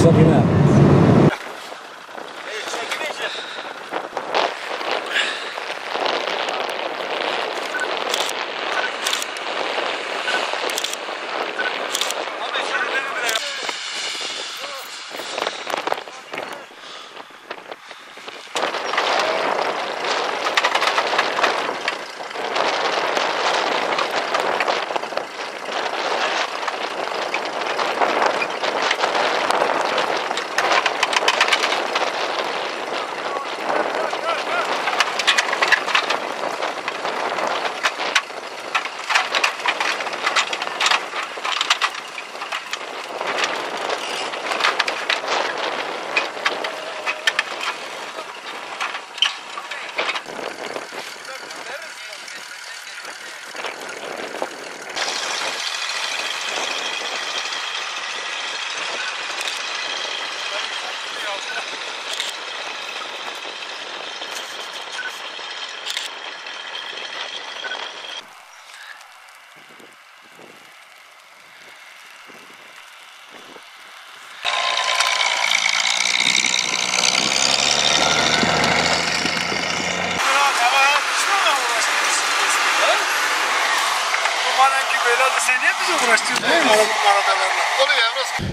Sabine.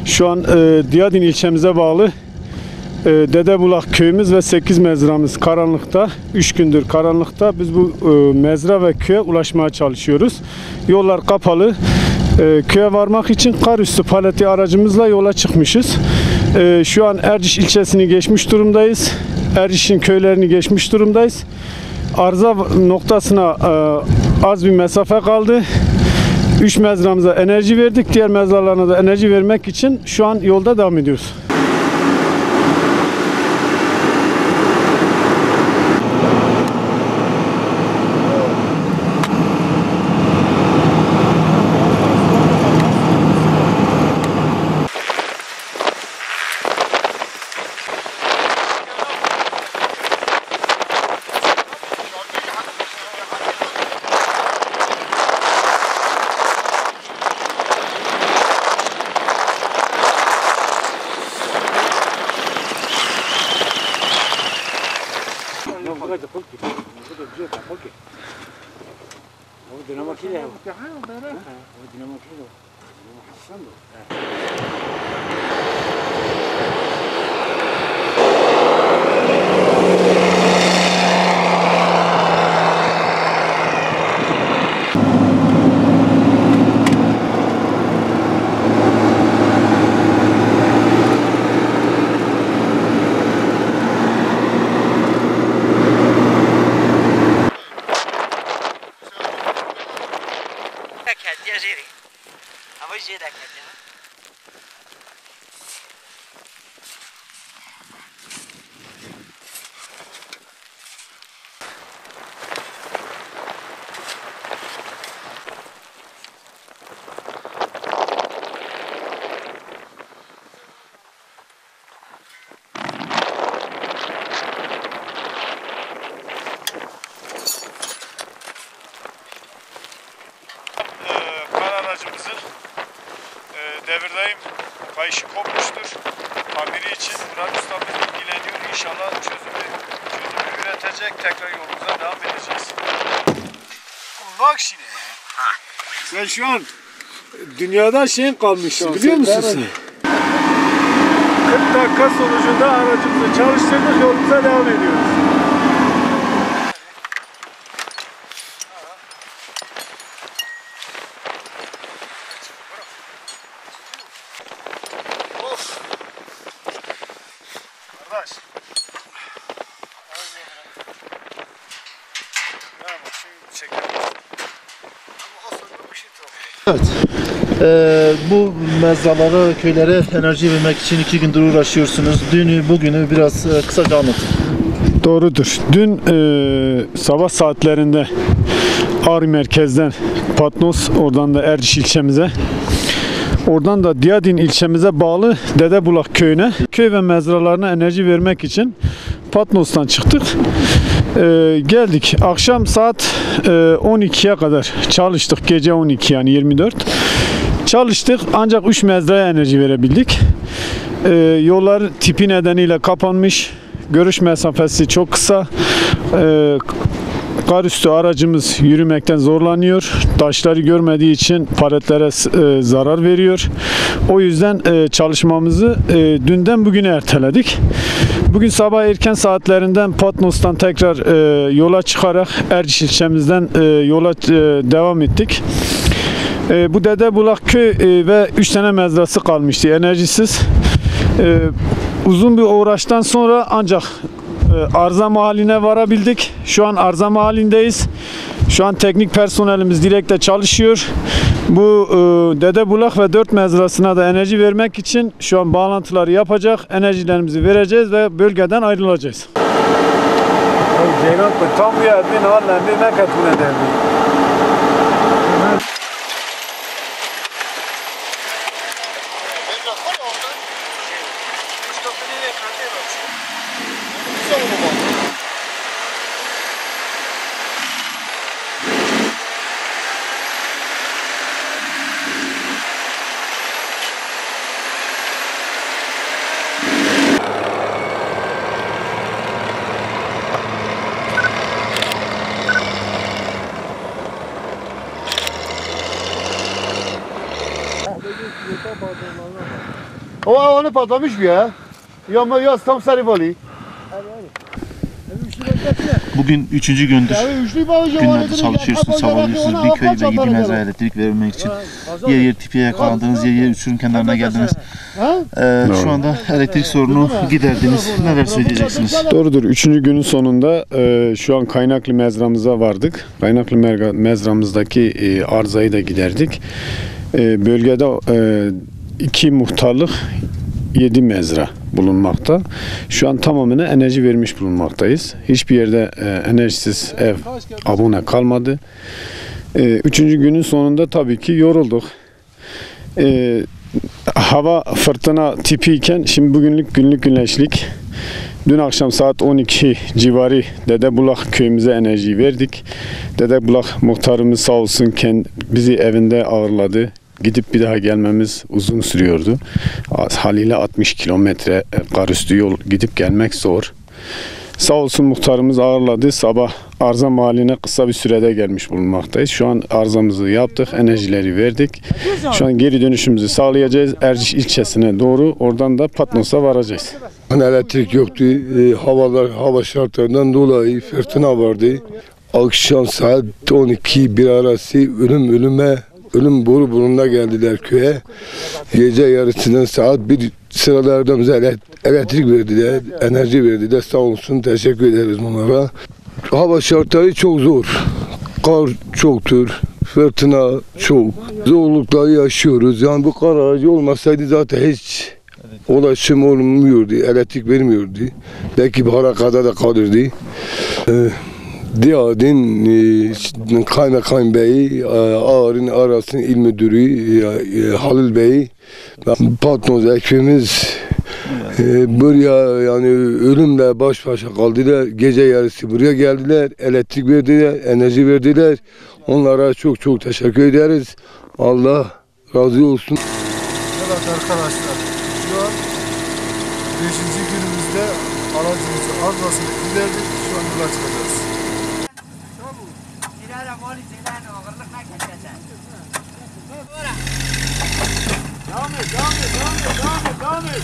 Şu an Diyadin ilçemize bağlı Dedebulak köyümüz ve 8 mezramız karanlıkta. 3 gündür karanlıkta. Biz bu mezra ve köye ulaşmaya çalışıyoruz. Yollar kapalı. Köye varmak için kar üstü paleti aracımızla yola çıkmışız. Şu an Erciş ilçesini geçmiş durumdayız. Erciş'in köylerini geçmiş durumdayız. Arıza noktasına az bir mesafe kaldı. 3 mezramıza enerji verdik. Diğer mezralarına da enerji vermek için şu an yolda devam ediyoruz. Aracımızın devirdayım kayışı kopmuştur. Tamiri için Murat ustamız ilgileniyor. İnşallah çözümü üretecek. Tekrar yolumuza devam edeceğiz. Bak şimdi. Sen şu an dünyada şeyin kalmışsın biliyor musun sen? 40 dakika sonucunda aracımızı çalıştırdık, yolumuza devam ediyoruz. Evet. Bu mezralara, köylere enerji vermek için 2 gündür uğraşıyorsunuz. Dünü, bugünü biraz kısaca anlatın. Doğrudur. Dün sabah saatlerinde Ağrı merkezden Patnos, oradan da Erciş ilçemize, oradan da Diyadin ilçemize bağlı Dedebulak köyüne, köy ve mezralarına enerji vermek için Patnos'tan çıktık. Geldik. Akşam saat 12'ye kadar çalıştık. Gece 12 yani 24. Çalıştık ancak 3 mezraya enerji verebildik. Yollar tipi nedeniyle kapanmış. Görüş mesafesi çok kısa. Kar üstü aracımız yürümekten zorlanıyor. Taşları görmediği için paletlere zarar veriyor. O yüzden çalışmamızı dünden bugüne erteledik. Bugün sabah erken saatlerinden Patnos'tan tekrar yola çıkarak Erciş ilçemizden yola devam ettik. Bu Dedebulak köy ve 3 tane mezrası kalmıştı enerjisiz. Uzun bir uğraştan sonra ancak arıza mahalline varabildik. Şu an arıza mahallindeyiz. Şu an teknik personelimiz direkte çalışıyor. Bu Dedebulak ve 4 mezrasına da enerji vermek için şu an bağlantıları yapacak. Enerjilerimizi vereceğiz ve bölgeden ayrılacağız. Ceylan tam bir yerde ne katına derdi. Onu patlamış bir ya. Ya tam Sarıvali. Bugün 3. gündür günlerde çalışıyorsunuz. Savalıyorsunuz. Bir köy ve 7 mezra elektrik verilmek için. Yer yer tipe yakalandınız, yer yer uçurum kenarına geldiniz. Şu anda elektrik sorunu giderdiniz. Neler söyleyeceksiniz? Doğrudur. 3. günün sonunda şu an Kaynaklı mezramıza vardık. Kaynaklı mezramızdaki arızayı da giderdik. Bölgede 2 muhtarlık 7 mezra bulunmakta. Şu an tamamına enerji vermiş bulunmaktayız. Hiçbir yerde enerjisiz ev, abone kalmadı. 3. günün sonunda tabii ki yorulduk. Hava fırtına tipiyken şimdi bugünlük günlük güneşlik. Dün akşam saat 12 civarı Dedebulak köyümüze enerji verdik. Dedebulak muhtarımız sağ olsun bizi evinde ağırladı. Gidip bir daha gelmemiz uzun sürüyordu. Haliyle 60 kilometre kar üstü yol gidip gelmek zor. Sağ olsun muhtarımız ağırladı. Sabah arıza mahalline kısa bir sürede gelmiş bulunmaktayız. Şu an arızamızı yaptık, enerjileri verdik. Şu an geri dönüşümüzü sağlayacağız. Erciş ilçesine doğru, oradan da Patnos'a varacağız. Elektrik yoktu. Hava şartlarından dolayı fırtına vardı. Akşam saat 12-1 arası ölüm boru burnuna geldiler köye. Gece yarısından saat 1 sıralarda bize elektrik verdiler, enerji verdiler. Sağ olsun, teşekkür ederiz onlara. Hava şartları çok zor. Kar çoktur, fırtına çok. Zorlukları yaşıyoruz. Yani bu kar aracı olmasaydı zaten hiç ulaşım olmuyordu, elektrik vermiyordu. Belki bir harakada da kalırdı. Diyadin Kaymakam Bey, Ağrı'nın Aras'ın İl Müdürü Halil Bey, Patnos ekibimiz buraya yani ölümle baş başa kaldılar. Gece yarısı buraya geldiler, elektrik verdiler, enerji verdiler. Onlara çok çok teşekkür ederiz. Allah razı olsun. Evet arkadaşlar, şu an 5. günümüzde aracımızı arızasını giderdik. Şu an yola çıkacağız. Devam et.